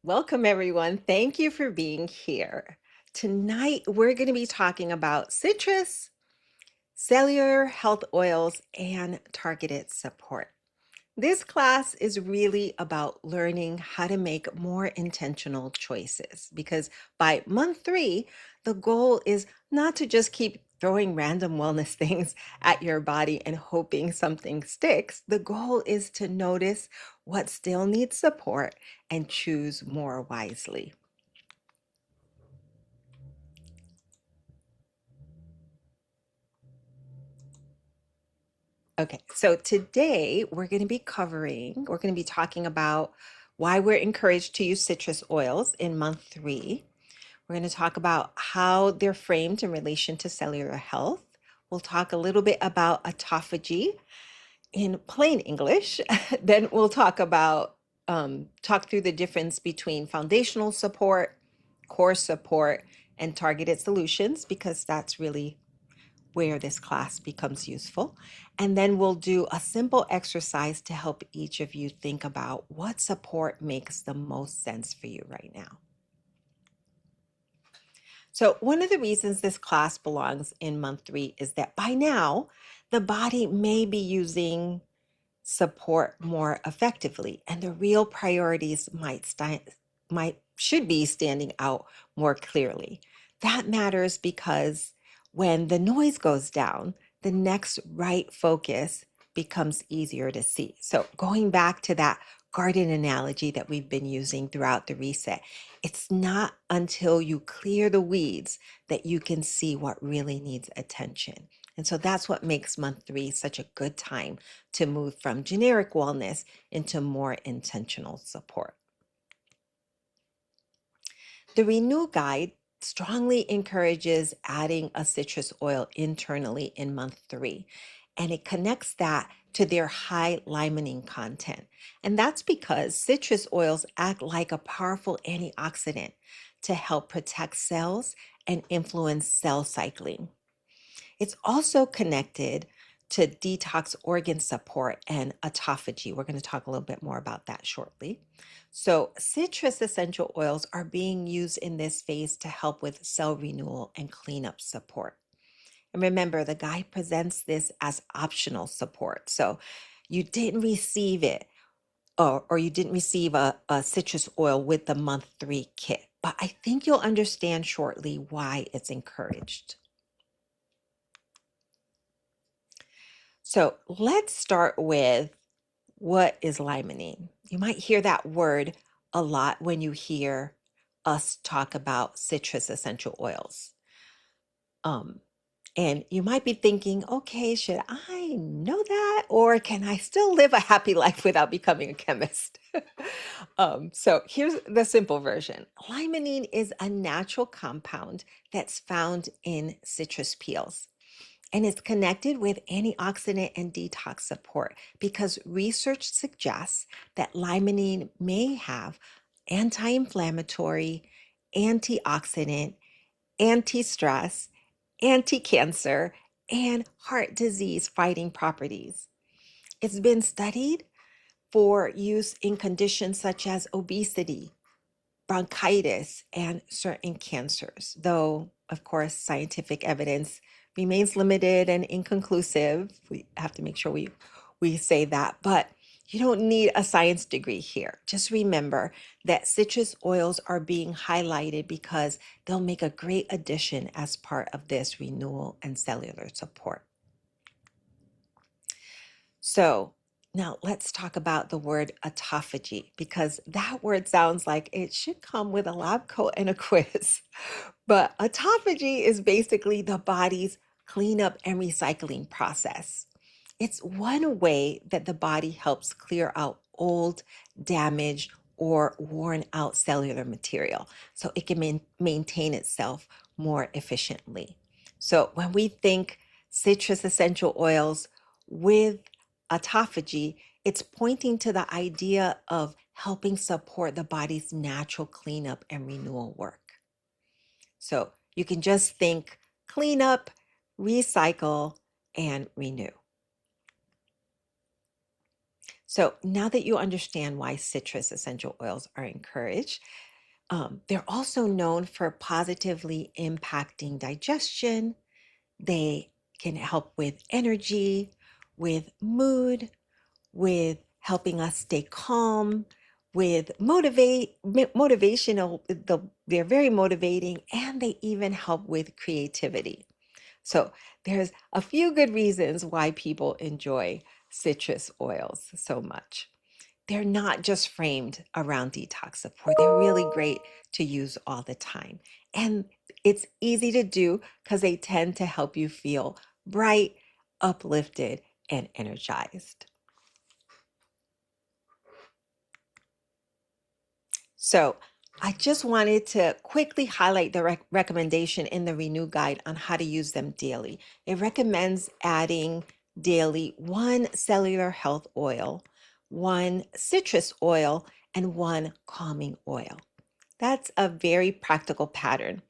Welcome, everyone. Thank you for being here. Tonight, we're going to be talking about citrus, cellular health oils, and targeted support. This class is really about learning how to make more intentional choices because by month 3, the goal is not to just keep throwing random wellness things at your body and hoping something sticks. The goal is to notice what still needs support and choose more wisely. Okay, so today we're going to be talking about why we're encouraged to use citrus oils in month 3. We're going to talk about how they're framed in relation to cellular health. We'll talk a little bit about autophagy in plain English. Then we'll talk through the difference between foundational support, core support, and targeted solutions, because that's really where this class becomes useful. And then we'll do a simple exercise to help each of you think about what support makes the most sense for you right now. So, one of the reasons this class belongs in month 3 is that by now, the body may be using support more effectively, and the real priorities should be standing out more clearly. That matters because when the noise goes down, the next right focus becomes easier to see. So going back to that garden analogy that we've been using throughout the reset, it's not until you clear the weeds that you can see what really needs attention. And so that's what makes month 3 such a good time to move from generic wellness into more intentional support. The Renew Guide strongly encourages adding a citrus oil internally in month 3, and it connects that to their high limonene content. And that's because citrus oils act like a powerful antioxidant to help protect cells and influence cell cycling. It's also connected to detox organ support and autophagy. We're going to talk a little bit more about that shortly. So, citrus essential oils are being used in this phase to help with cell renewal and cleanup support. And remember, the guide presents this as optional support. So, you didn't receive it or you didn't receive a citrus oil with the month 3 kit, but I think you'll understand shortly why it's encouraged. So let's start with what is limonene. You might hear that word a lot when you hear us talk about citrus essential oils. Um, and you might be thinking, okay, should I know that? Or can I still live a happy life without becoming a chemist? So here's the simple version. Limonene is a natural compound that's found in citrus peels, and it's connected with antioxidant and detox support because research suggests that limonene may have anti-inflammatory, antioxidant, anti-stress, anti-cancer, and heart disease fighting properties. It's been studied for use in conditions such as obesity, bronchitis, and certain cancers, though, of course, scientific evidence remains limited and inconclusive. We have to make sure we say that, but you don't need a science degree here. Just remember that citrus oils are being highlighted because they'll make a great addition as part of this renewal and cellular support. So now let's talk about the word autophagy, because that word sounds like it should come with a lab coat and a quiz. But autophagy is basically the body's cleanup and recycling process. It's one way that the body helps clear out old, damaged, or worn out cellular material so it can maintain itself more efficiently. So when we think citrus essential oils with autophagy, it's pointing to the idea of helping support the body's natural cleanup and renewal work. So you can just think clean up, recycle, and renew. So now that you understand why citrus essential oils are encouraged, they're also known for positively impacting digestion. They can help with energy, with mood, with helping us stay calm, with motivational. They're very motivating, and they even help with creativity. So there's a few good reasons why people enjoy citrus oils so much. They're not just framed around detox support. They're really great to use all the time. And it's easy to do because they tend to help you feel bright, uplifted, and energized. So I just wanted to quickly highlight the recommendation in the Renew Guide on how to use them daily. It recommends adding daily one cellular health oil, one citrus oil, and one calming oil. That's a very practical pattern.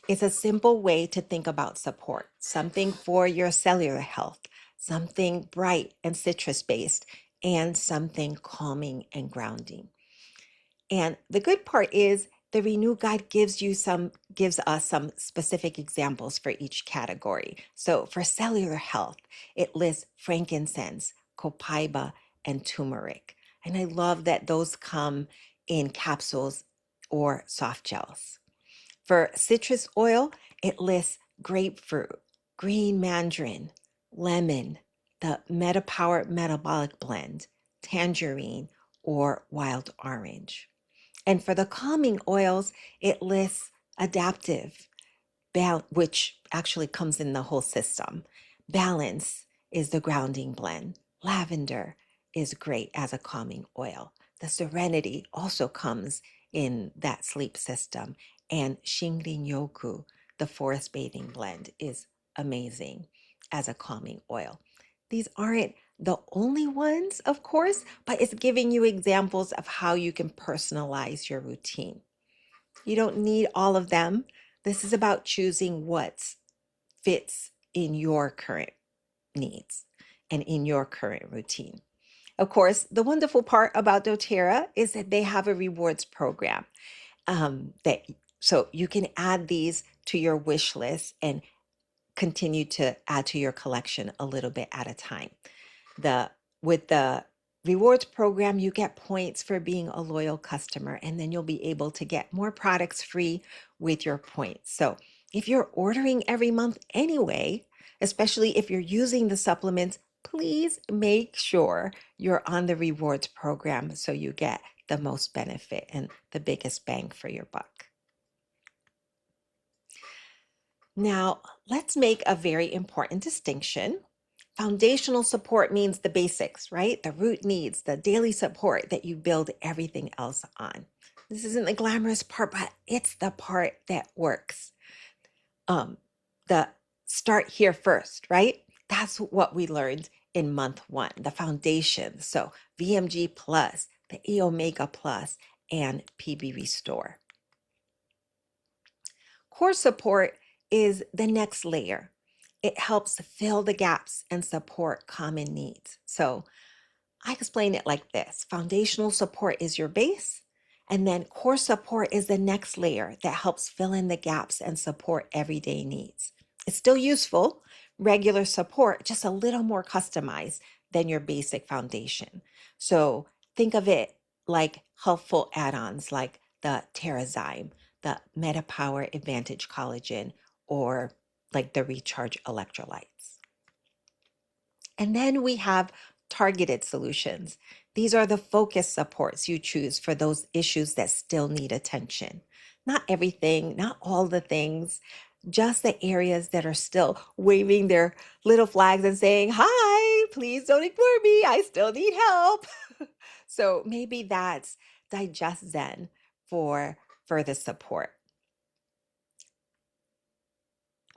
It's a simple way to think about support, something for your cellular health, something bright and citrus based, and something calming and grounding. And the good part is the Renew Guide gives us some specific examples for each category. So for cellular health, it lists frankincense, copaiba, and turmeric. And I love that those come in capsules or soft gels. For citrus oil, it lists grapefruit, green mandarin, lemon, the MetaPower Metabolic Blend, tangerine, or wild orange. And for the calming oils, it lists adaptive, which actually comes in the whole system. Balance is the grounding blend. Lavender is great as a calming oil. The Serenity also comes in that sleep system. And Shingrin Yoku, the forest bathing blend, is amazing as a calming oil. These aren't the only ones, of course, but it's giving you examples of how you can personalize your routine. You don't need all of them. This is about choosing what fits in your current needs and in your current routine. Of course, the wonderful part about doTERRA is that they have a rewards program that so you can add these to your wish list and continue to add to your collection a little bit at a time. The with the rewards program, you get points for being a loyal customer, and then you'll be able to get more products free with your points. So if you're ordering every month anyway, especially if you're using the supplements, please make sure you're on the rewards program so you get the most benefit and the biggest bang for your buck. Now, let's make a very important distinction. Foundational support means the basics, right? The root needs, the daily support that you build everything else on. This isn't the glamorous part, but it's the part that works. The start here first, right? That's what we learned in month one, the foundation. So VMG plus, the E Omega plus, and PB Restore. Core support is the next layer. It helps fill the gaps and support common needs. So I explain it like this. Foundational support is your base, and then core support is the next layer that helps fill in the gaps and support everyday needs. It's still useful, regular support, just a little more customized than your basic foundation. So think of it like helpful add-ons like the Terrazyme, the MetaPower Advantage Collagen, or like the Recharge Electrolytes. And then we have targeted solutions. These are the focus supports you choose for those issues that still need attention. Not everything, not all the things, just the areas that are still waving their little flags and saying, "Hi, please don't ignore me. I still need help." So maybe that's Digest Zen for further support.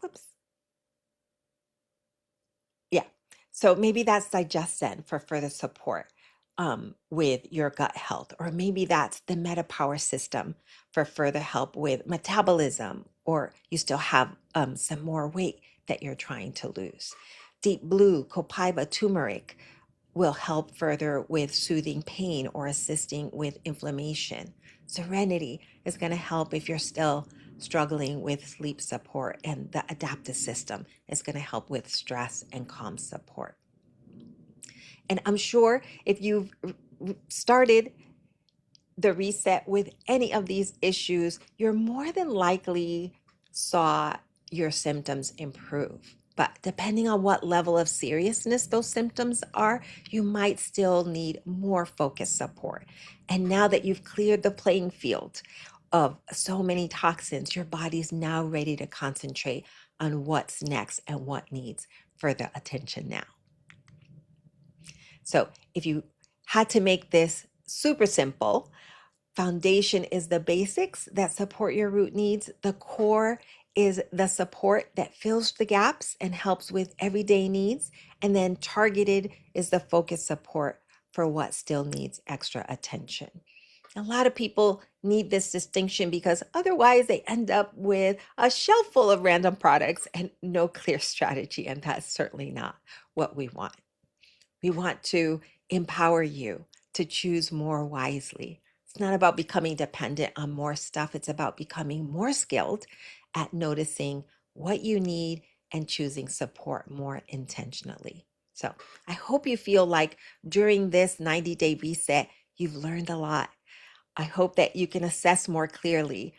Whoops. Yeah. So maybe that's Digestin for further support with your gut health, or maybe that's the MetaPower system for further help with metabolism, or you still have some more weight that you're trying to lose. Deep Blue, Copaiba, turmeric, will help further with soothing pain or assisting with inflammation. Serenity is going to help if you're still struggling with sleep support, and the adaptive system is going to help with stress and calm support. And I'm sure if you've started the reset with any of these issues, you're more than likely saw your symptoms improve. But depending on what level of seriousness those symptoms are, you might still need more focused support. And now that you've cleared the playing field of so many toxins, your body's now ready to concentrate on what's next and what needs further attention now. So if you had to make this super simple, foundation is the basics that support your root needs. The core is the support that fills the gaps and helps with everyday needs. And then targeted is the focused support for what still needs extra attention. A lot of people need this distinction because otherwise they end up with a shelf full of random products and no clear strategy. And that's certainly not what we want. We want to empower you to choose more wisely. It's not about becoming dependent on more stuff. It's about becoming more skilled at noticing what you need and choosing support more intentionally. So I hope you feel like during this 90-day reset, you've learned a lot. I hope that you can assess more clearly,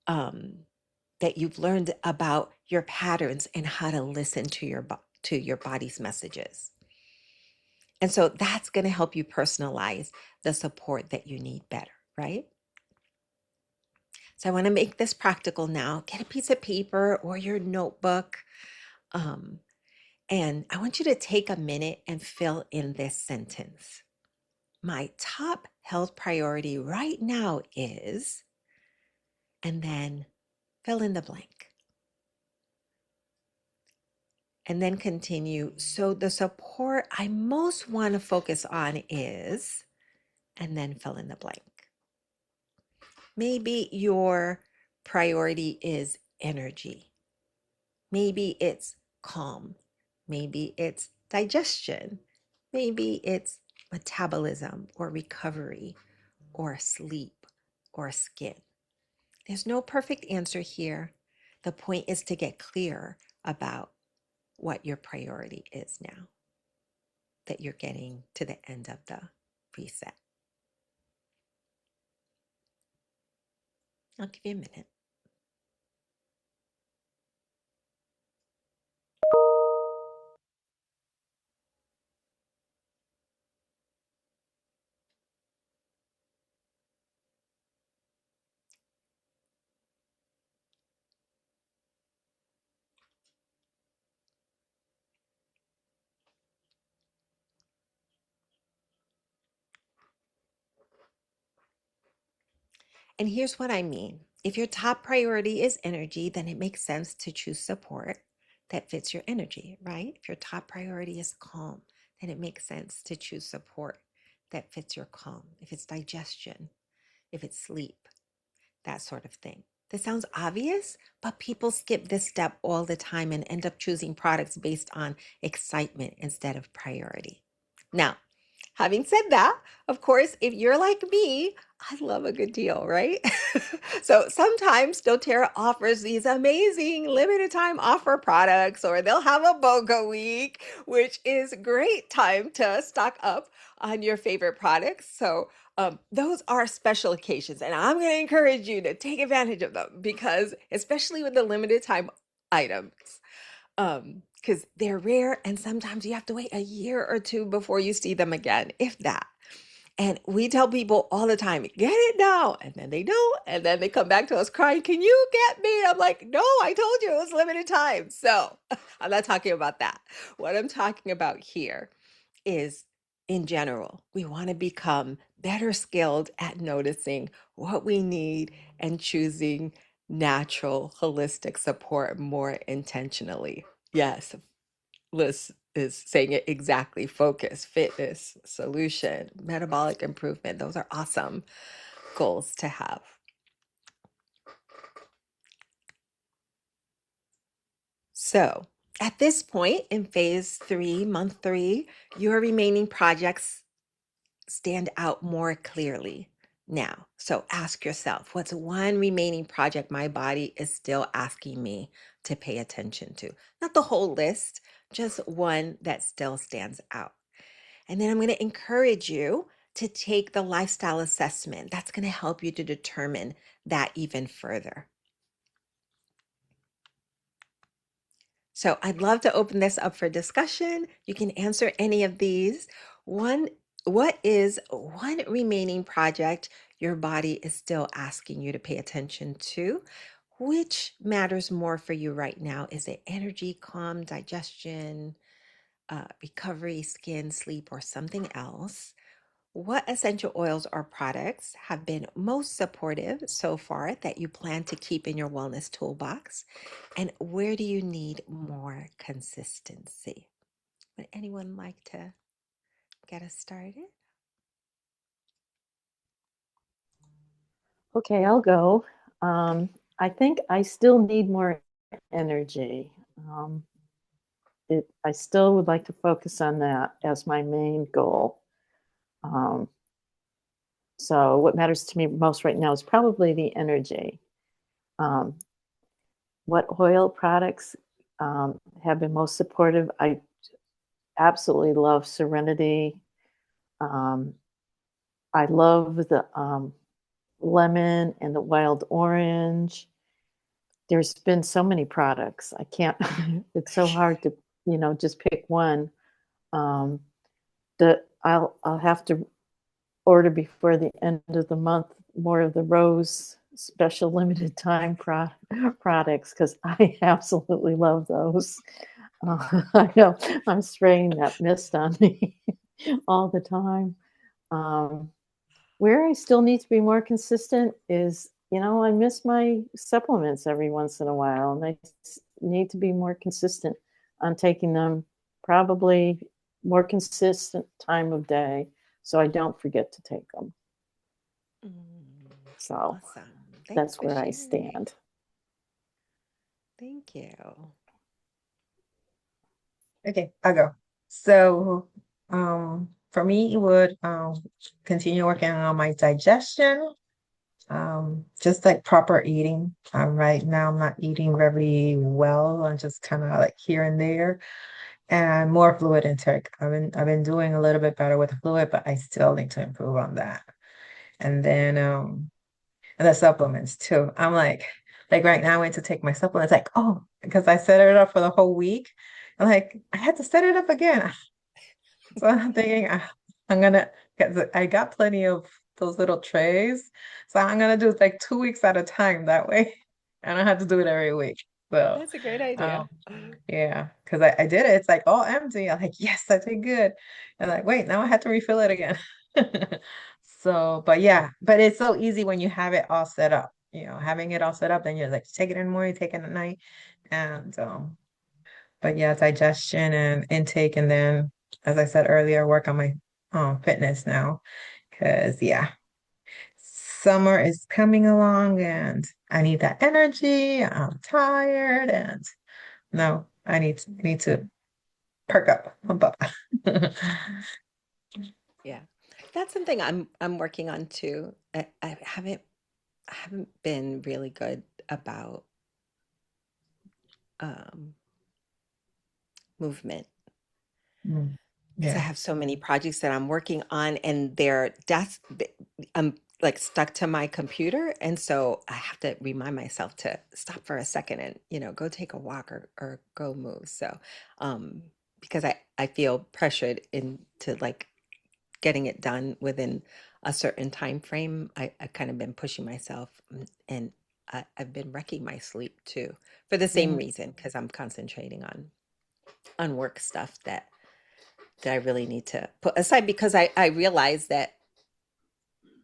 that you've learned about your patterns and how to listen to your body's messages. And so that's going to help you personalize the support that you need better, right? So I want to make this practical now. Get a piece of paper or your notebook. And I want you to take a minute and fill in this sentence. My top health priority right now is, and then fill in the blank. And then continue. So the support I most want to focus on is, and then fill in the blank. Maybe your priority is energy. Maybe it's calm. Maybe it's digestion. Maybe it's metabolism or recovery or sleep or skin. There's no perfect answer here. The point is to get clear about what your priority is now that you're getting to the end of the reset. I'll give you a minute. And here's what I mean. If your top priority is energy, then it makes sense to choose support that fits your energy, right? If your top priority is calm, then it makes sense to choose support that fits your calm. If it's digestion, if it's sleep, that sort of thing. This sounds obvious, but people skip this step all the time and end up choosing products based on excitement instead of priority. Now, having said that, of course, if you're like me, I love a good deal, right? So sometimes doTERRA offers these amazing limited time offer products, or they'll have a BOGO week, which is great time to stock up on your favorite products. So those are special occasions, and I'm going to encourage you to take advantage of them because, especially with the limited time items, because they're rare and sometimes you have to wait a year or two before you see them again, if that. And we tell people all the time, get it now. And then they don't. And then they come back to us crying, can you get me? I'm like, no, I told you it was limited time. So I'm not talking about that. What I'm talking about here is, in general, we want to become better skilled at noticing what we need and choosing natural, holistic support more intentionally. Yes, Liz is saying it exactly. Focus, fitness, solution, metabolic improvement. Those are awesome goals to have. So At this point in phase 3, month 3, your remaining projects stand out more clearly now. So ask yourself, what's one remaining project my body is still asking me to pay attention to? Not the whole list, just one that still stands out. And then I'm going to encourage you to take the lifestyle assessment. That's going to help you to determine that even further. So I'd love to open this up for discussion. You can answer any of these. One, what is one remaining project your body is still asking you to pay attention to? Which matters more for you right now? Is it energy, calm, digestion, recovery, skin, sleep, or something else? What essential oils or products have been most supportive so far that you plan to keep in your wellness toolbox? And where do you need more consistency? Would anyone like to get us started? Okay, I'll go. Um, I think I still need more energy. Um, I still would like to focus on that as my main goal. Um, so, what matters to me most right now is probably the energy. Um, what oil products have been most supportive? I absolutely love Serenity. Um, I love the lemon and the wild orange. There's been so many products. I can't, it's so hard to, just pick one. Um, I'll have to order before the end of the month more of the Rose special limited time products because I absolutely love those. I know I'm spraying that mist on me all the time. Um, where I still need to be more consistent is, I miss my supplements every once in a while, and I need to be more consistent on taking them, probably more consistent time of day, so I don't forget to take them. Mm, So awesome. Thanks that's for where I sharing. stand. Thank you. Okay, I'll go. So, for me, it would continue working on my digestion, just like proper eating. Right now, I'm not eating very well. I'm just kind of like here and there, and more fluid intake. I've been doing a little bit better with fluid, but I still need to improve on that. And then and the supplements too. I'm like right now I went to take my supplements, like, oh, because I set it up for the whole week. I'm like, I had to set it up again. So I'm thinking I'm gonna because I got plenty of those little trays. So I'm gonna do like 2 weeks at a time that way. I don't have to do it every week. So That's a great um idea. yeah, because I did it. It's like all empty. I'm like, yes, I did good. And like, wait, now I have to refill it again. So, but yeah, but it's so easy when you have it all set up. Having it all set up, then you're like, take it in the morning, take it at night. And but yeah, digestion and intake, and then, as I said earlier, work on my fitness now. Because yeah, summer is coming along and I need that energy. I'm tired and no, I need to perk up, pump up. Yeah. That's something I'm working on too. I haven't been really good about um movement Mm, because I yeah. have so many projects that I'm working on and I'm like stuck to my computer. And so I have to remind myself to stop for a second and, go take a walk or go move. So, um, because I feel pressured into like getting it done within a certain time frame, I've kind of been pushing myself and I've been wrecking my sleep too for the same Yeah. reason, because I'm concentrating on work stuff that I really need to put aside because I realize that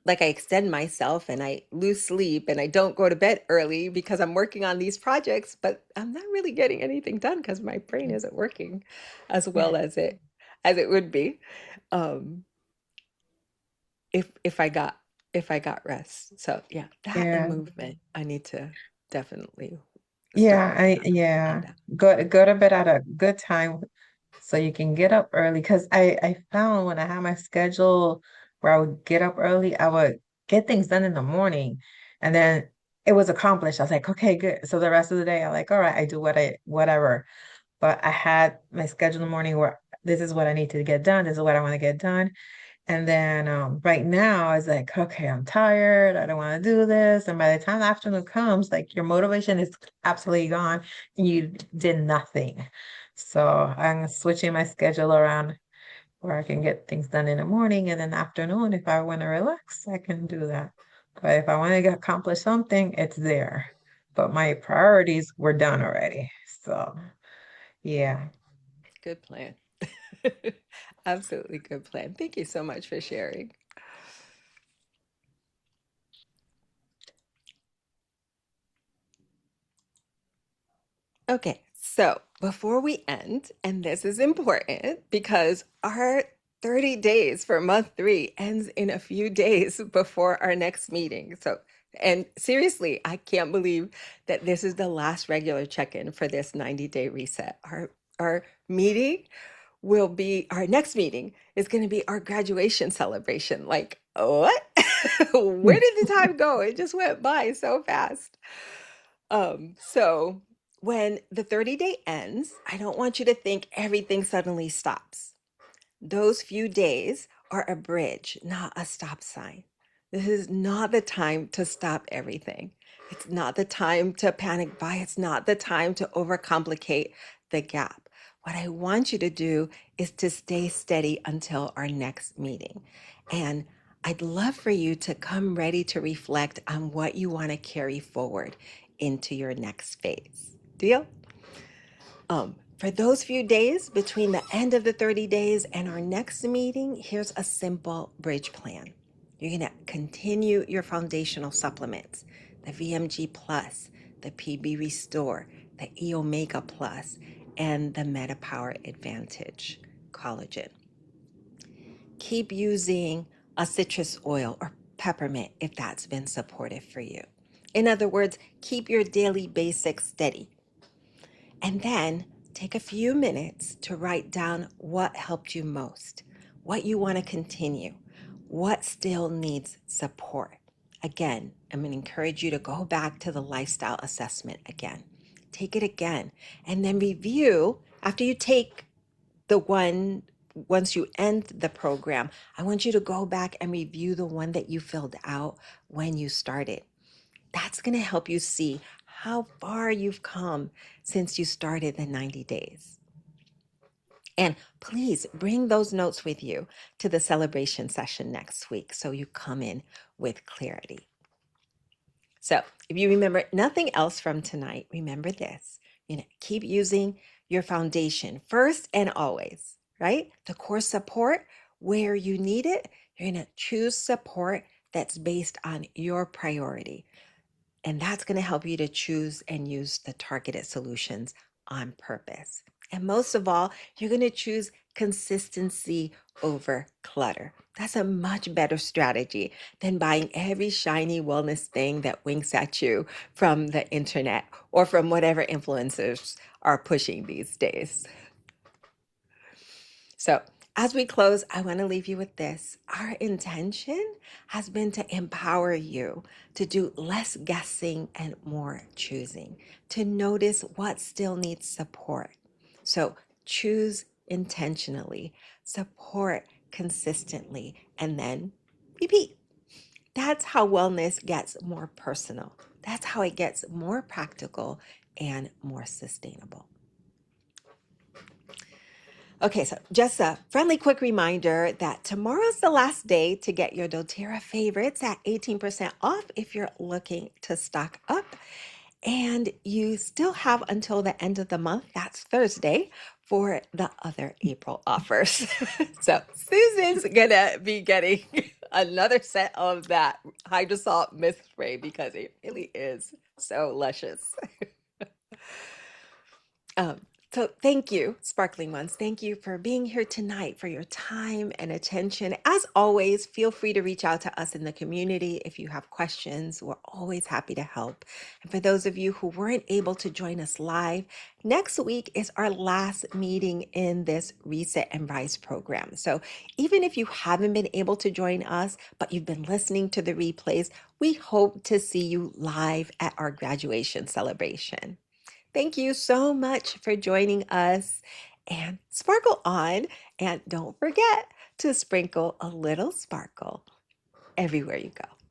like I extend myself and I lose sleep and I don't go to bed early because I'm working on these projects, but I'm not really getting anything done because my brain isn't working as Yeah. well as it would be. Um, if I got rest. So yeah, that and Yeah. movement I need to definitely Yeah, start I yeah. and Go to bed at a good time so you can get up early. Because I found when I had my schedule where I would get up early, I would get things done in the morning, and then it was accomplished. I was like, okay, good. So the rest of the day, I like, all right, I do whatever. But I had my schedule in the morning where this is what I need to get done. This is what I want to get done. And then right now, it's like, okay, I'm tired. I don't want to do this. And by the time the afternoon comes, like your motivation is absolutely gone. And you did nothing. So I'm switching my schedule around where I can get things done in the morning and then afternoon. If I want to relax, I can do that. But if I want to accomplish something, it's there. But my priorities were done already. So yeah. good plan. Absolutely good plan. Thank you so much for sharing. Okay, so before we end, and this is important because our 30 days for month three ends in a few days before our next meeting. So, and seriously, I can't believe that this is the last regular check-in for this 90-day reset. Our meeting will be our next meeting is going to be our graduation celebration. Like, what? Where did the time go? It just went by so fast. So when the 30-day ends, I don't want you to think everything suddenly stops. Those few days are a bridge, not a stop sign. This is not the time to stop everything. It's not the time to panic buy. It's not the time to overcomplicate the gap. What I want you to do is to stay steady until our next meeting. And I'd love for you to come ready to reflect on what you want to carry forward into your next phase. Deal? For those few days between the end of the 30 days and our next meeting, here's a simple bridge plan. You're going to continue your foundational supplements, the VMG Plus, the PB Restore, the E Omega Plus, and the MetaPower Advantage collagen. Keep using a citrus oil or peppermint if that's been supportive for you. In other words, keep your daily basics steady. And then take a few minutes to write down what helped you most, what you want to continue, what still needs support. Again, I'm going to encourage you to go back to the lifestyle assessment again. Take it again and then review after you take the one. Once you end the program, I want you to go back and review the one that you filled out when you started. That's going to help you see how far you've come since you started the 90 days. And please bring those notes with you to the celebration session next week so you come in with clarity. So if you remember nothing else from tonight, remember this. Keep using your foundation first and always, right? The core support where you need it, you're going to choose support that's based on your priority. And that's going to help you to choose and use the targeted solutions on purpose. And most of all, you're going to choose consistency over clutter. That's a much better strategy than buying every shiny wellness thing that winks at you from the internet or from whatever influencers are pushing these days. So, as we close, I want to leave you with this. Our intention has been to empower you to do less guessing and more choosing, to notice what still needs support. So, choose intentionally, support consistently, and then repeat. That's how wellness gets more personal. That's how it gets more practical and more sustainable. Okay, so just a friendly quick reminder that tomorrow's the last day to get your doTERRA favorites at 18% off if you're looking to stock up. And you still have until the end of the month, that's Thursday, for the other April offers. So Susan's gonna be getting another set of that hydrosol mist spray because it really is so luscious. Um, So thank you, Sparkling Ones. Thank you for being here tonight, for your time and attention. As always, feel free to reach out to us in the community if you have questions. We're always happy to help. And for those of you who weren't able to join us live, next week is our last meeting in this Reset and Rise program. So even if you haven't been able to join us, but you've been listening to the replays, we hope to see you live at our graduation celebration. Thank you so much for joining us, and sparkle on. And don't forget to sprinkle a little sparkle everywhere you go.